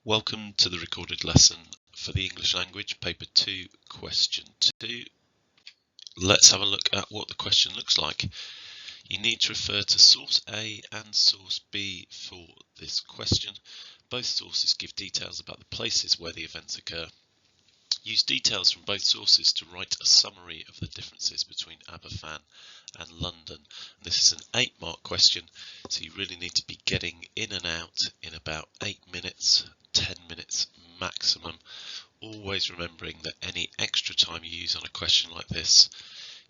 Welcome to the recorded lesson for the English language, paper 2, question 2. Let's have a look at what the question looks like. You need to refer to source A and source B for this question. Both sources give details about the places where the events occur. Use details from both sources to write a summary of the differences between Aberfan and London. This is an 8-mark question, so you really need to be getting in and out in about 8 minutes, 10 minutes maximum. Always remembering that any extra time you use on a question like this,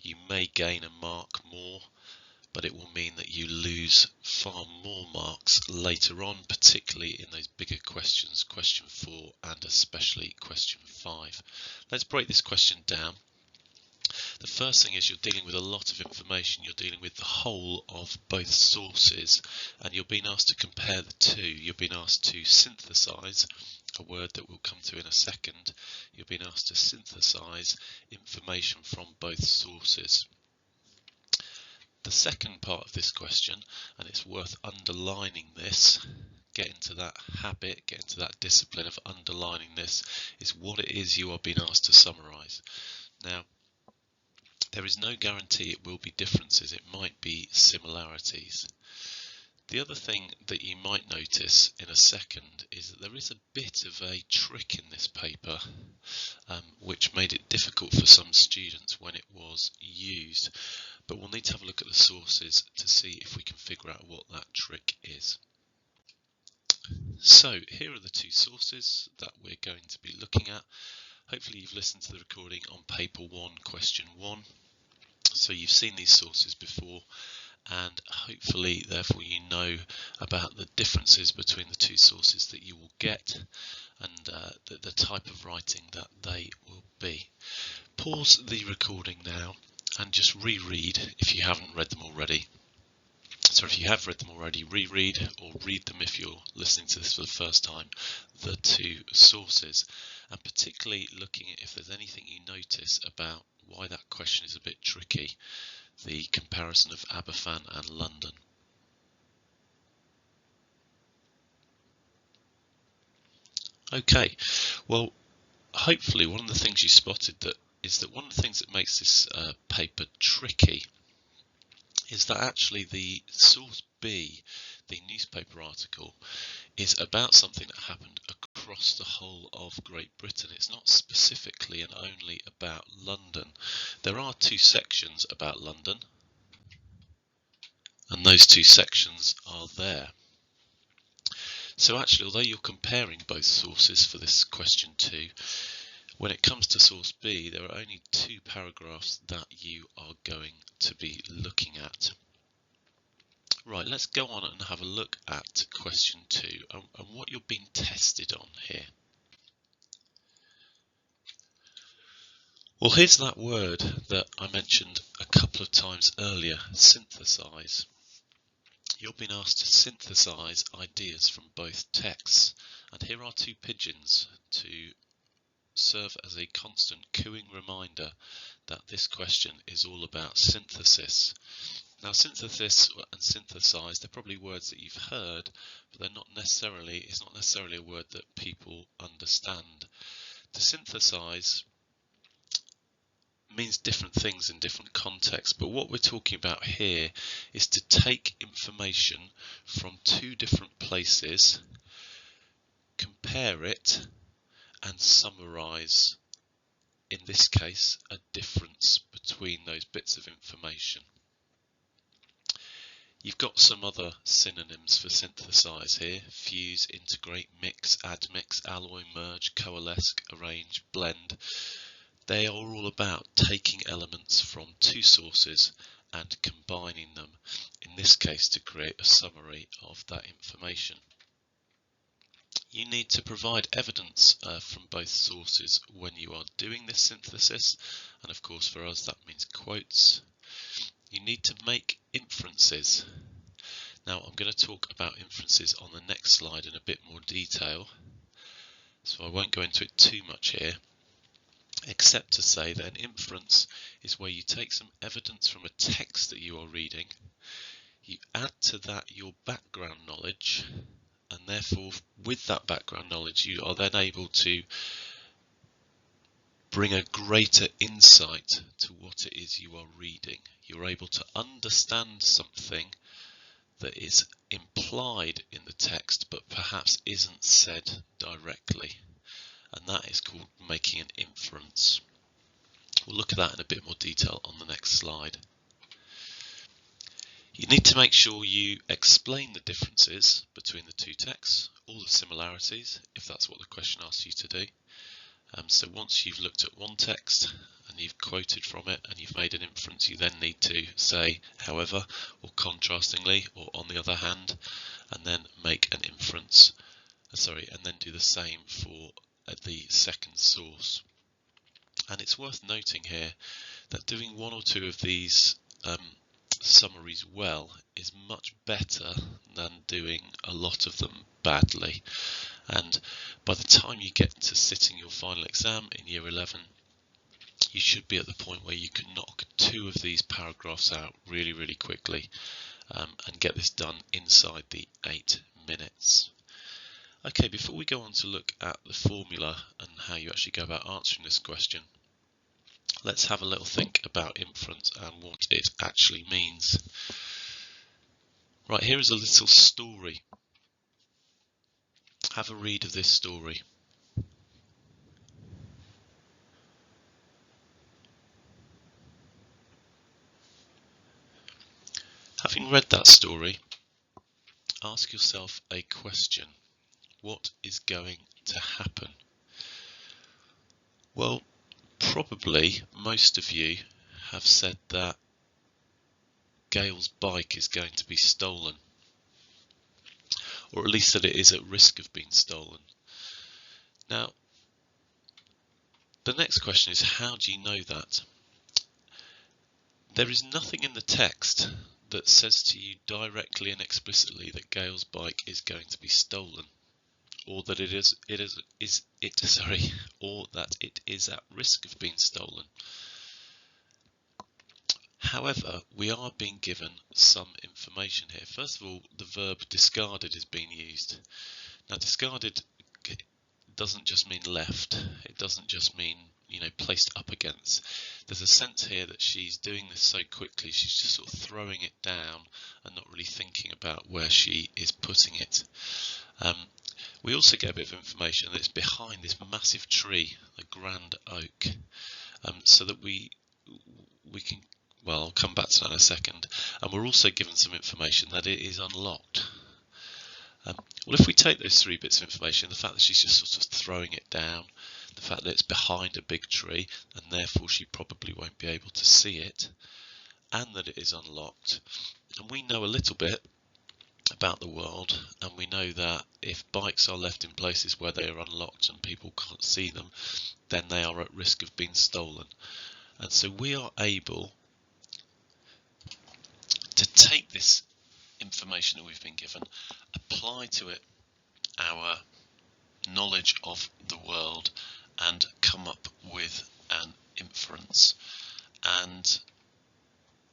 you may gain a mark more, but it will mean that you lose far more marks later on, particularly in those bigger questions, question 4 and especially question 5. Let's break this question down. The first thing is you're dealing with a lot of information. You're dealing with the whole of both sources, and you're being asked to compare the two. You're being asked to synthesize, a word that we'll come to in a second. You're being asked to synthesize information from both sources. The second part of this question, and it's worth underlining this, get into that habit, get into that discipline of underlining this, is what it is you are being asked to summarize. Now, there is no guarantee it will be differences, it might be similarities. The other thing that you might notice in a second is that there is a bit of a trick in this paper, which made it difficult for some students when it was used. But we'll need to have a look at the sources to see if we can figure out what that trick is. So here are the two sources that we're going to be looking at. Hopefully you've listened to the recording on paper 1, question 1. So you've seen these sources before, and hopefully therefore you know about the differences between the two sources that you will get and the type of writing that they will be. Pause the recording now and just reread if you haven't read them already. So if you have read them already, reread or read them if you're listening to this for the first time, the two sources, and particularly looking at if there's anything you notice about why that question is a bit tricky, the comparison of Aberfan and London. Okay, well, hopefully one of the things you spotted is that one of the things that makes this paper tricky is that actually the source B, the newspaper article, is about something that happened across the whole of Great Britain. It's not specifically and only about London. There are two sections about London, and those two sections are there. So actually, although you're comparing both sources for this question 2, when it comes to source B, there are only 2 paragraphs that you are going to be looking at. Right, let's go on and have a look at question 2 and what you're being tested on here. Well, here's that word that I mentioned a couple of times earlier, synthesize. You're being asked to synthesize ideas from both texts, and here are 2 pigeons to serve as a constant cooing reminder that this question is all about synthesis. Now, synthesis and synthesize, they're probably words that you've heard, but it's not necessarily a word that people understand. To synthesize means different things in different contexts, but what we're talking about here is to take information from 2 different places, compare it, and summarize, in this case, a difference between those bits of information. You've got some other synonyms for synthesize here: fuse, integrate, mix, admix, alloy, merge, coalesce, arrange, blend. They are all about taking elements from 2 sources and combining them, in this case to create a summary of that information. You need to provide evidence from both sources when you are doing this synthesis, and of course for us that means quotes. You need to make inferences. Now I'm going to talk about inferences on the next slide in a bit more detail, so I won't go into it too much here, except to say that an inference is where you take some evidence from a text that you are reading, you add to that your background knowledge, and therefore with that background knowledge you are then able to bring a greater insight to what it is you are reading. You're able to understand something that is implied in the text but perhaps isn't said directly, and that is called making an inference. We'll look at that in a bit more detail on the next slide. You need to make sure you explain the differences between the two texts, all the similarities, if that's what the question asks you to do. So once you've looked at one text and you've quoted from it and you've made an inference, you then need to say however, or contrastingly, or on the other hand, and then make an inference. And then do the same for the second source. And it's worth noting here that doing one or two of these summaries well is much better than doing a lot of them badly. And by the time you get to sitting your final exam in year 11, you should be at the point where you can knock two of these paragraphs out really quickly and get this done inside the 8 minutes. Okay, before we go on to look at the formula and how you actually go about answering this question, let's have a little think about inference and what it actually means. Right, here is a little story. Have a read of this story. Having read that story, ask yourself a question. What is going to happen? Well, probably most of you have said that Gail's bike is going to be stolen, or at least that it is at risk of being stolen. Now, the next question is, how do you know that? There is nothing in the text that says to you directly and explicitly that Gail's bike is going to be stolen, or that it is at risk of being stolen. However, we are being given some information here. First of all, the verb discarded is being used. Now, discarded doesn't just mean left. It doesn't just mean, placed up against. There's a sense here that she's doing this so quickly, she's just sort of throwing it down and not really thinking about where she is putting it. We also get a bit of information that it's behind this massive tree, the grand oak, so that we can, well, I'll come back to that in a second. And we're also given some information that it is unlocked. Well, if we take those three bits of information, the fact that she's just sort of throwing it down, the fact that it's behind a big tree and therefore she probably won't be able to see it, and that it is unlocked, and we know a little bit about the world, and we know that if bikes are left in places where they are unlocked and people can't see them, then they are at risk of being stolen. And so we are able to take this information that we've been given, apply to it our knowledge of the world, and come up with an inference. And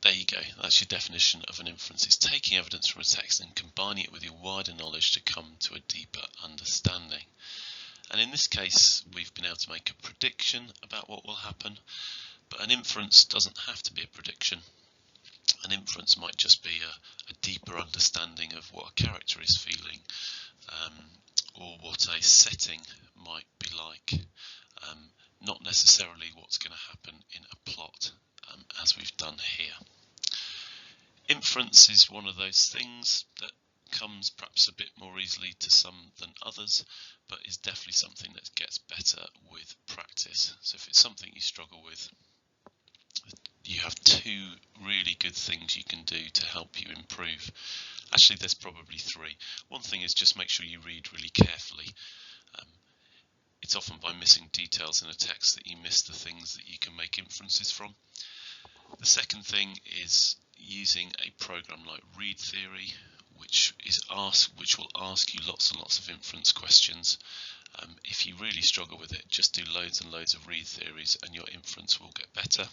there you go, that's your definition of an inference. It's taking evidence from a text and combining it with your wider knowledge to come to a deeper understanding. And in this case, we've been able to make a prediction about what will happen, but an inference doesn't have to be a prediction. An inference might just be a deeper understanding of what a character is feeling, or what a setting might be like, not necessarily what's going to happen in a plot, as we've done here. Inference is one of those things that comes perhaps a bit more easily to some than others, but is definitely something that gets better with practice. So if it's something you struggle with, you have two really good things you can do to help you improve. Actually, there's probably three. One thing is just make sure you read really carefully. It's often by missing details in a text that you miss the things that you can make inferences from. The second thing is using a program like Read Theory, which will ask you lots and lots of inference questions. If you really struggle with it, just do loads and loads of read theories and your inference will get better.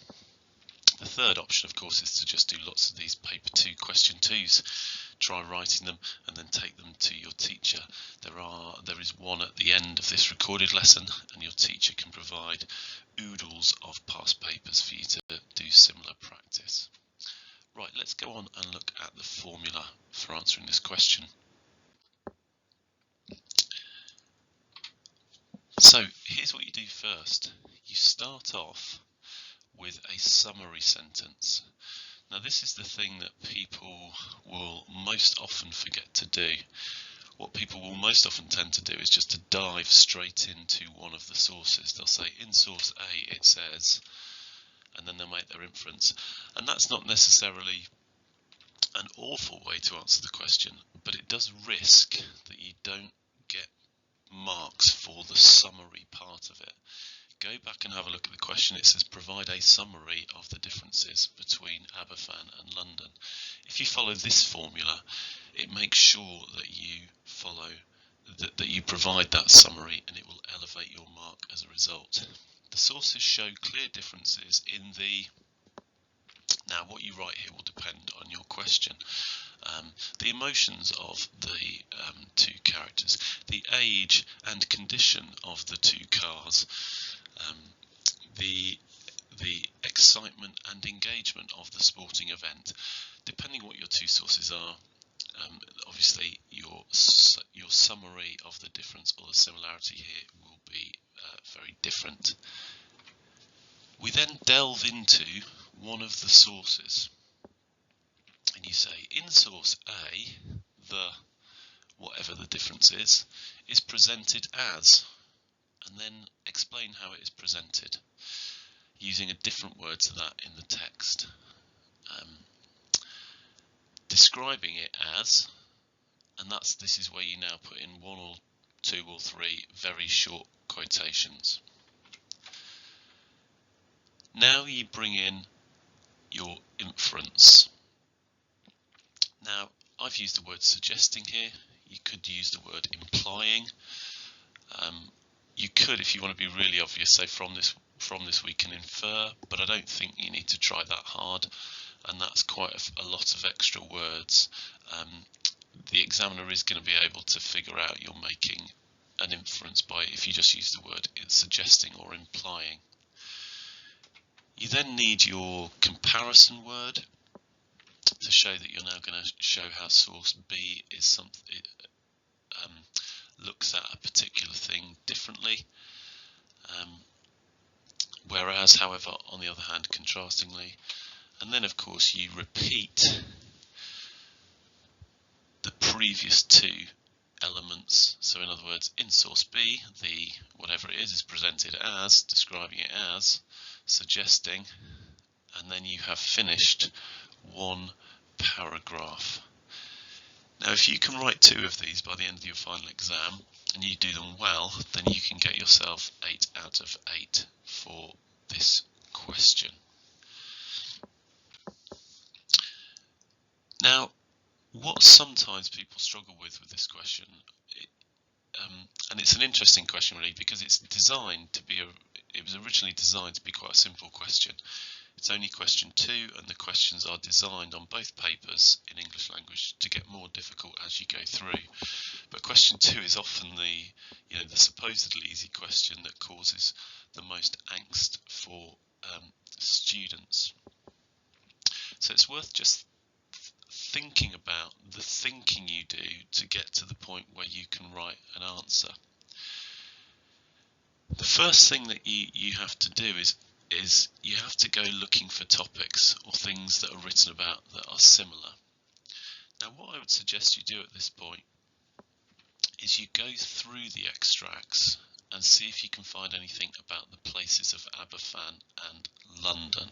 The third option, of course, is to just do lots of these paper 2 question 2s. Try writing them and then take them to your teacher. There is one at the end of this recorded lesson, and your teacher can provide oodles of past papers for you to do similar practice. Right, let's go on and look at the formula for answering this question. So here's what you do first. You start off with a summary sentence. Now this is the thing that people will most often forget to do. What people will most often tend to do is just to dive straight into one of the sources. They'll say in source A it says, and then they'll make their inference. And that's not necessarily an awful way to answer the question, but it does risk that you don't get marks for the summary part of it. Go back and have a look at the question. It says provide a summary of the differences between Aberfan and London. If you follow this formula, it makes sure that you follow that you provide that summary, and it will elevate your mark as a result. The sources show clear differences in the. Now what you write here will depend on your question. The emotions of the 2 characters, the age and condition of the 2 cars, the excitement and engagement of the sporting event. Depending what your 2 sources are, obviously your summary of the difference or the similarity here will be very different. We then delve into one of the sources, and you say in source A, the whatever the difference is presented as, and then explain how it is presented using a different word to that in the text. Describing it as, and this is where you now put in 1 or 2 or 3 very short quotations. Now you bring in your inference. Now I've used the word suggesting here. You could use the word implying. You could, if you want to be really obvious, say from this we can infer, but I don't think you need to try that hard, and that's quite a lot of extra words. The examiner is going to be able to figure out you're making an inference if you just use the word suggesting or implying. You then need your comparison word to show that you're now going to show how source B is something. Looks at a particular thing differently, whereas, however, on the other hand, contrastingly. And then, of course, you repeat the previous 2 elements. So, in other words, in source B, the whatever it is presented as, describing it as, suggesting, and then you have finished 1 paragraph. Now, if you can write 2 of these by the end of your final exam, and you do them well, then you can get yourself 8 out of 8 for this question. Now, what sometimes people struggle with this question, and it's an interesting question really, because it's designed to be it was originally designed to be quite a simple question. It's only question 2, and the questions are designed on both papers in English language to get more difficult as you go through. But question 2 is often the supposedly easy question that causes the most angst for students. So it's worth just thinking about the thinking you do to get to the point where you can write an answer. The first thing that you have to do is you have to go looking for topics or things that are written about that are similar. Now, what I would suggest you do at this point is you go through the extracts and see if you can find anything about the places of Aberfan and London.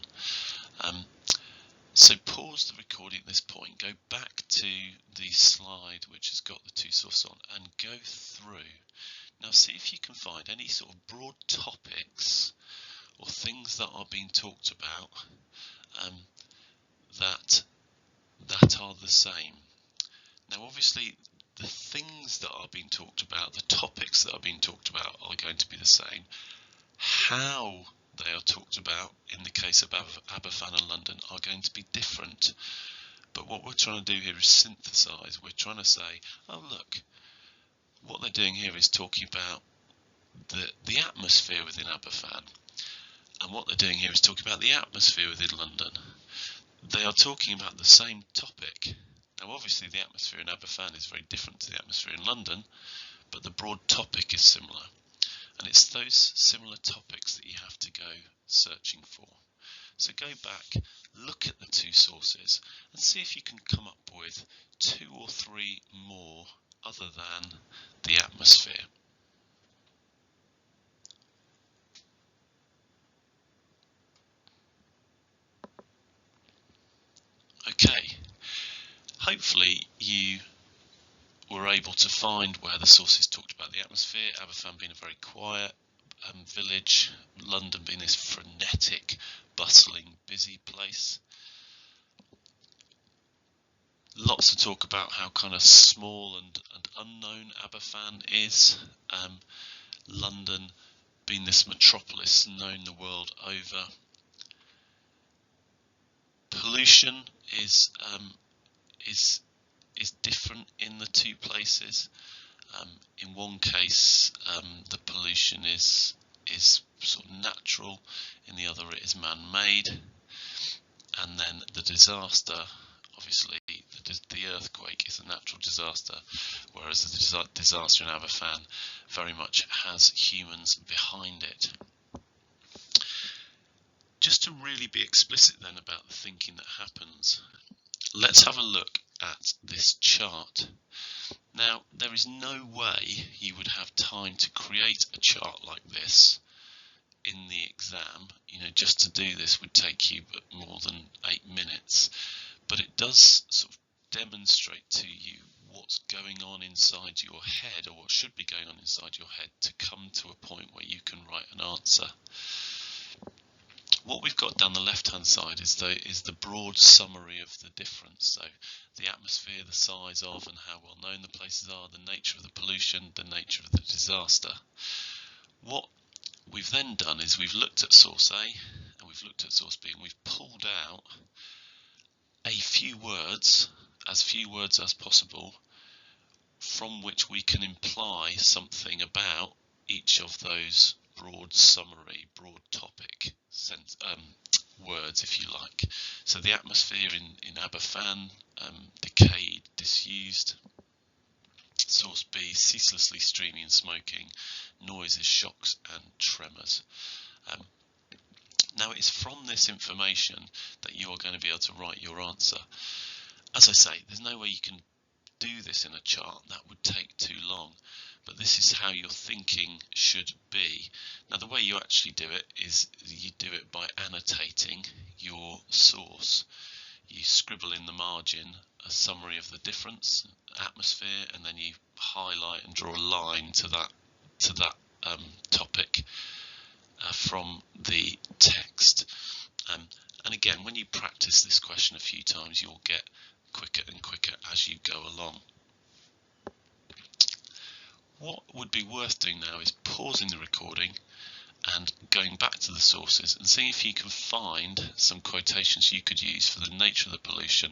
So pause the recording at this point, go back to the slide which has got the 2 sources on, and go through. Now see if you can find any sort of broad topics or things that are being talked about that are the same. Now obviously the things that are being talked about, the topics that are being talked about are going to be the same. How they are talked about in the case of Aberfan and London are going to be different. But what we're trying to do here is synthesize. We're trying to say, oh look, what they're doing here is talking about the atmosphere within Aberfan, and what they're doing here is talking about the atmosphere within London. They are talking about the same topic. Now obviously the atmosphere in Aberfan is very different to the atmosphere in London, but the broad topic is similar. And it's those similar topics that you have to go searching for. So go back, look at the two sources and see if you can come up with 2 or 3 more other than the atmosphere. Okay, hopefully you were able to find where the sources talked about the atmosphere, Aberfan being a very quiet village, London being this frenetic, bustling, busy place. Lots to talk about how kind of small and unknown Aberfan is. London being this metropolis known the world over. Pollution is different in the two places. In one case, the pollution is sort of natural. In the other, it is man-made. And then the disaster, obviously, the earthquake is a natural disaster, whereas the disaster in Aberfan very much has humans behind it. Just to really be explicit then about the thinking that happens, let's have a look at this chart. Now, there is no way you would have time to create a chart like this in the exam. You know, just to do this would take you more than 8 minutes, but it does sort of demonstrate to you what's going on inside your head, or what should be going on inside your head, to come to a point where you can write an answer. What we've got down the left-hand side is the broad summary of the difference. So the atmosphere, the size of and how well known the places are, the nature of the pollution, the nature of the disaster. What we've then done is we've looked at source A and we've looked at source B, and we've pulled out a few words as possible from which we can imply something about each of those broad summary, broad topic words, if you like. So the atmosphere in Aberfan, decayed, disused. Source B, ceaselessly streaming and smoking, noises, shocks and tremors. Now it's from this information that you are going to be able to write your answer. As I say, there's no way you can do this in a chart, that would take too long, but this is how your thinking should be. Now the way you actually do it is you do it by annotating your source. You scribble in the margin a summary of the difference, atmosphere, and then you highlight and draw a line to that topic from the text. And again, when you practice this question a few times, you'll get quicker and quicker as you go along. What would be worth doing now is pausing the recording and going back to the sources and seeing if you can find some quotations you could use for the nature of the pollution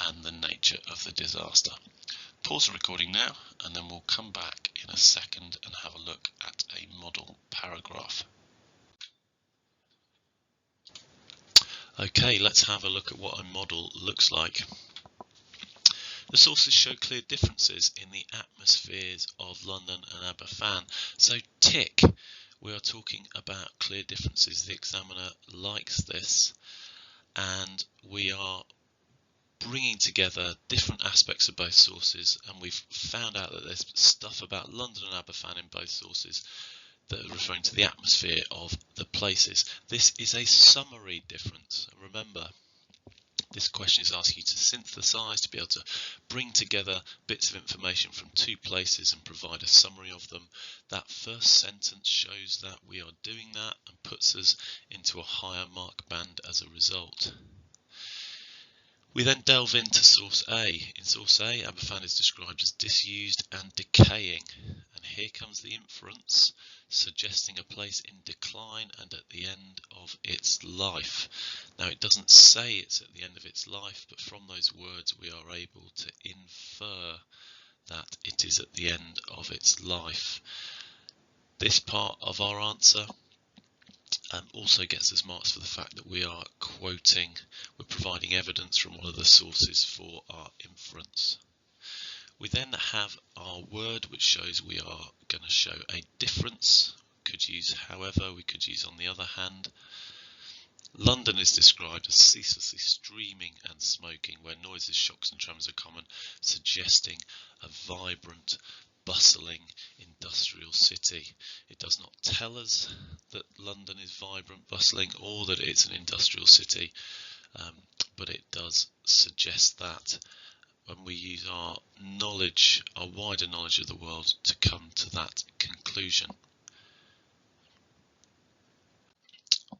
and the nature of the disaster. Pause the recording now, and then we'll come back in a second and have a look at a model paragraph. Okay, let's have a look at what a model looks like. The sources show clear differences in the atmospheres of London and Aberfan. So tick, we are talking about clear differences. The examiner likes this, and we are bringing together different aspects of both sources, and we've found out that there's stuff about London and Aberfan in both sources that are referring to the atmosphere of the places. This is a summary difference. Remember, this question is asking you to synthesize, to be able to bring together bits of information from two places and provide a summary of them. That first sentence shows that we are doing that and puts us into a higher mark band as a result. We then delve into source A. In source A, Aberfan is described as disused and decaying. And here comes the inference, suggesting a place in decline and at the end of its life. Now, it doesn't say it's at the end of its life, but from those words we are able to infer that it is at the end of its life. This part of our answer also gets us marks for the fact that we are quoting, we're providing evidence from one of the sources for our inference. We then have our word which shows we are going to show a difference. We could use however, we could use on the other hand. London is described as ceaselessly streaming and smoking, where noises, shocks and tremors are common, suggesting a vibrant, bustling industrial city. It does not tell us that London is vibrant, bustling, or that it's an industrial city, but it does suggest that when we use our knowledge, our wider knowledge of the world, to come to that conclusion.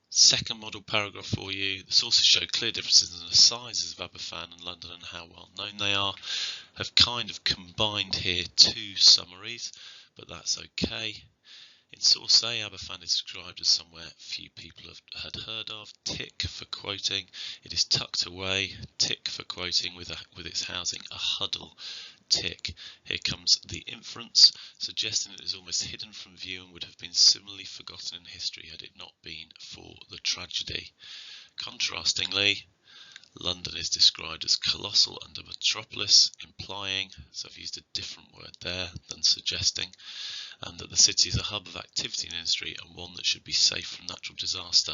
Second model paragraph for you. The sources show clear differences in the sizes of Aberfan and London and how well known they are. Have kind of combined here two summaries, but that's okay. In source A, Aberfan is described as somewhere few people had heard of. Tick for quoting. It is tucked away. Tick for quoting with its housing a huddle. Tick. Here comes the inference, suggesting it is almost hidden from view and would have been similarly forgotten in history had it not been for the tragedy. Contrastingly, London is described as colossal and a metropolis, implying, so I've used a different word there than suggesting, that the city is a hub of activity in industry and one that should be safe from natural disaster,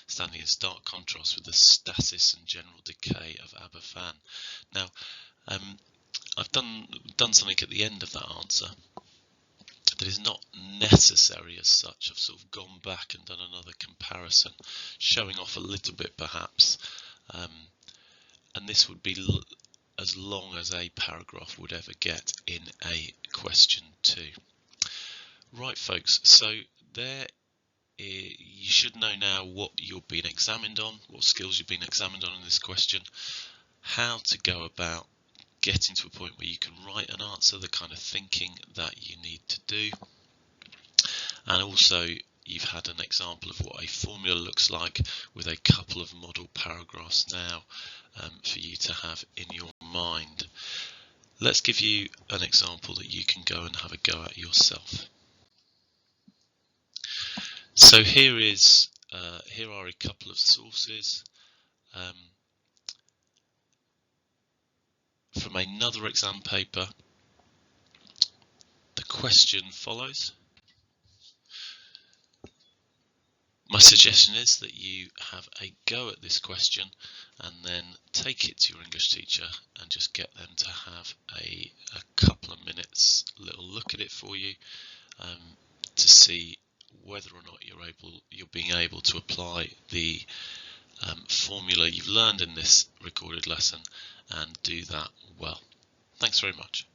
standing in stark contrast with the stasis and general decay of Aberfan. Now, I've done something at the end of that answer that is not necessary as such. I've sort of gone back and done another comparison, showing off a little bit perhaps, and this would be as long as a paragraph would ever get in a question 2. Right folks, so there you should know now what you're being examined on, what skills you've been examined on in this question, how to go about getting to a point where you can write an answer, the kind of thinking that you need to do, and also you've had an example of what a formula looks like with a couple of model paragraphs now for you to have in your mind. Let's give you an example that you can go and have a go at yourself. So here are a couple of sources from another exam paper. The question follows. My suggestion is that you have a go at this question and then take it to your English teacher and just get them to have a couple of minutes little look at it for you to see whether or not you're being able to apply the formula you've learned in this recorded lesson and do that well. Thanks very much.